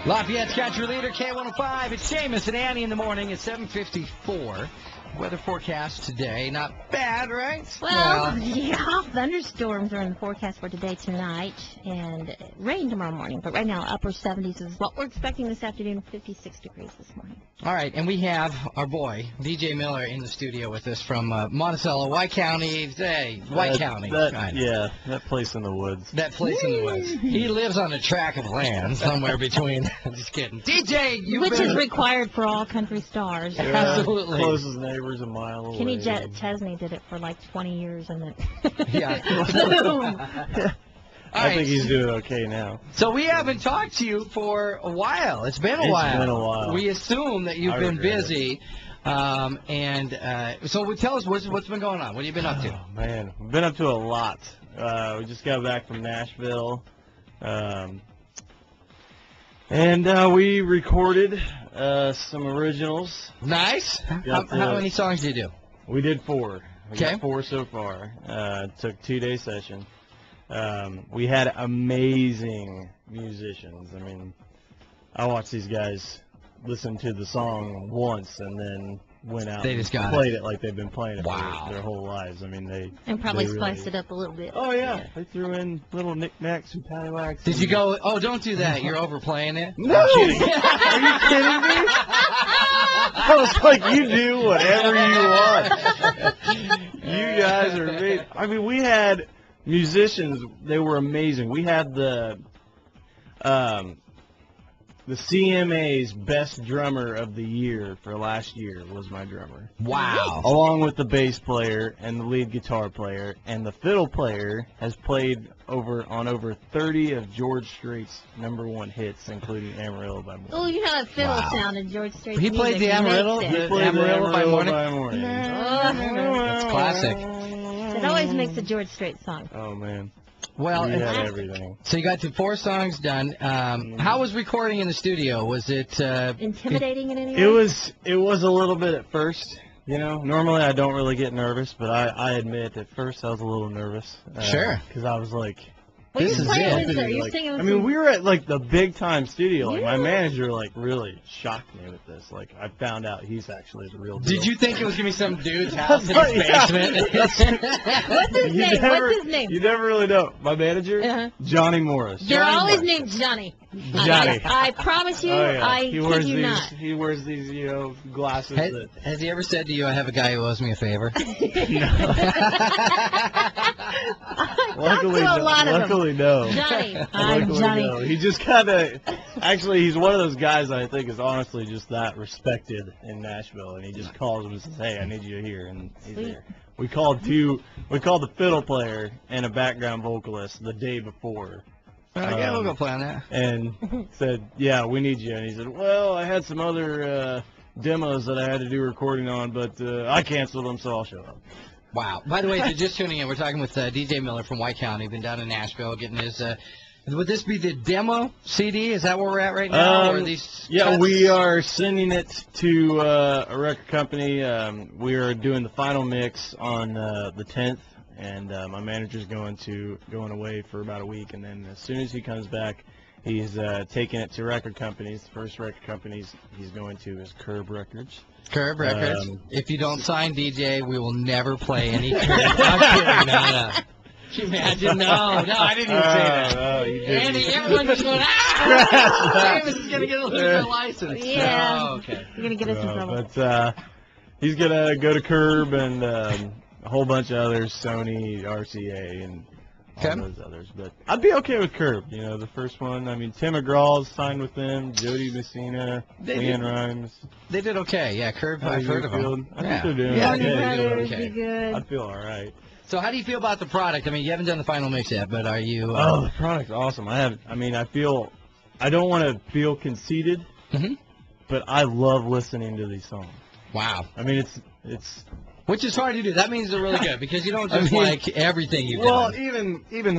Lafayette's got your leader, K105. It's Seamus and Annie in the morning at 7:54. Weather forecast today, not bad, right? Well, yeah, thunderstorms are in the forecast for today, tonight, and rain tomorrow morning. But right now, upper 70s is what we're expecting this afternoon, 56 degrees this morning. All right, and we have our boy, DJ Miller, in the studio with us from Monticello, White County. Hey, White County. Yeah, that place in the woods. That place in the woods. He lives on a tract of land somewhere between. I'm just kidding. DJ, Which is required for all country stars. Yeah, absolutely. Closest neighbor's a mile away. Kenny Chesney did it for like 20 years, and then Yeah. I think he's doing okay now. So we haven't talked to you for a while. It's been a while. It's been a while. We assume that you've been busy. So tell us what's been going on. What have you been up to? Oh, man, we've been up to a lot. We just got back from Nashville. And we recorded some originals. Nice. How many songs did you do? We did 4. We Okay. got 4 so far. Took a 2-day session. We had amazing musicians. I mean, I watched these guys listen to the song once and then went out They just and got played it like they've been playing it Wow. for their whole lives. I mean, and probably they spiced really- it up a little bit. Oh, yeah. They threw in little knickknacks and paddywhacks. Did you go, oh, don't do that. You're overplaying it? No! Are you kidding me? I was like, you do whatever you want. You guys are amazing. I mean, we had musicians. They were amazing. We had the CMA's best drummer of the year for last year was my drummer. Wow. Along with the bass player and the lead guitar player, and the fiddle player has played on over 30 of George Strait's #1 hits, including Amarillo by Morning. Oh, you know that fiddle Wow. sounded George Strait's He played the music Amarillo? makes The it. Amarillo by Morning? That's classic. It always makes a George Strait song. Oh, man. Well, We had and- everything. so you got to 4 songs done. How was recording in the studio? Was it Intimidating in any way? It was a little bit at first. You know, normally I don't really get nervous, but I admit at first I was a little nervous. Sure. Because I was like, Well, this you're is playing it. with her. You're like, singing with I mean, some- we were at like the big time studio. Like my Yeah. manager like really shocked me with this. Like I found out he's actually the real deal. Did you think it was going to be some dude's house in his Yeah. basement? What's his You name? never- What's his name? You never really know. My manager, Uh-huh. Johnny Morris. They're Johnny always Morris. named Johnny. Johnny. I promise you, Oh, yeah. I he wears kid you these. not. He wears these, you know, glasses. Has he ever said to you, I have a guy who owes me a favor? Luckily, Talk to a lot of them. luckily no. Johnny. I'm Luckily, Johnny. no. He just kind of, actually, he's one of those guys I think is honestly just that respected in Nashville, and he just calls him and says, "Hey, I need you here," and he's Sweet. there. We called the fiddle player and a background vocalist the day before, Yeah, we'll go play on that. and said, "Yeah, we need you." And he said, "Well, I had some other demos that I had to do recording on, but I canceled them, so I'll show up." Wow. By the way, if you're just tuning in, we're talking with DJ Miller from White County. Been down in Nashville getting his. Would this be the demo CD? Is that where we're at right now? Or are these Yeah, cuts? we are sending it to a record company. We are doing the final mix on the 10th, and my manager's going away for about a week, and then as soon as he comes back, he's taking it to record companies. The first record companies he's going to is Curb Records. Curb Records. If you don't sign DJ, we will never play any Curb. I'm kidding. No. Can you imagine? No, I didn't even say that. No, you didn't. Andy, everyone's just going, ah! Davis is going to get a liquor license. Yeah. Oh, okay. You're going to get us in trouble. But he's gonna go to Curb and a whole bunch of others, Sony, RCA, and all Okay. those others. But I'd be okay with Curb. You know, the first one. I mean, Tim McGraw's signed with them, Jody Messina, They Leanne did- Rhymes. They did okay. Yeah, Curb, I've heard of them. I think they're doing Yeah, Warner they okay. do Brothers, okay. be good. I feel all right. So how do you feel about the product? I mean, you haven't done the final mix yet, but are you... Oh, the product's awesome. I don't want to feel conceited, Mhm. but I love listening to these songs. Wow. I mean, it's Which is hard to do. That means they're really good because you don't I just mean- like everything you've well, done. even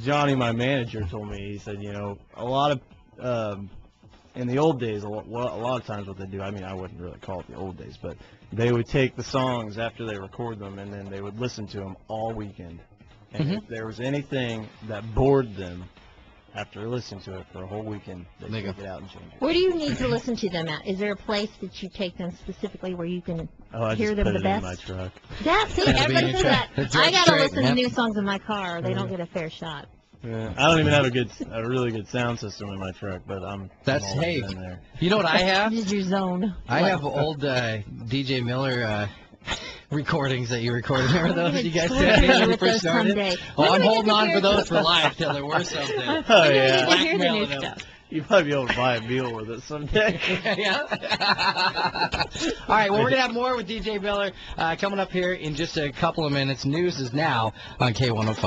Johnny, my manager, told me. He said, you know, a lot of in the old days, a lot of times what they do. I mean, I wouldn't really call it the old days, but they would take the songs after they record them, and then they would listen to them all weekend. And if there was anything that bored them, after listening to it for a whole weekend, they take it out and change it. Where do you need to listen to them at? Is there a place that you take them specifically where you can I hear just them put the it best? in my truck. See, Gotta be everybody in says your that. truck. That's I right, gotta straight, listen to yep. new songs in my car, or they don't get a fair shot. Yeah. I don't even have a really good sound system in my truck, but I'm always hey. in there. You know what I have? This is your zone. I have old DJ Miller recordings that you recorded. Remember those you guys sent me when you first started? Someday. Oh, When I'm do we get holding to on hear for those some- for life till they're worth something. Oh, When do we yeah. get to hear the new Blackmailing them. stuff? You might be able to buy a meal with it someday. Yeah. All right, well, we're going to have more with DJ Miller coming up here in just a couple of minutes. News is now on K105.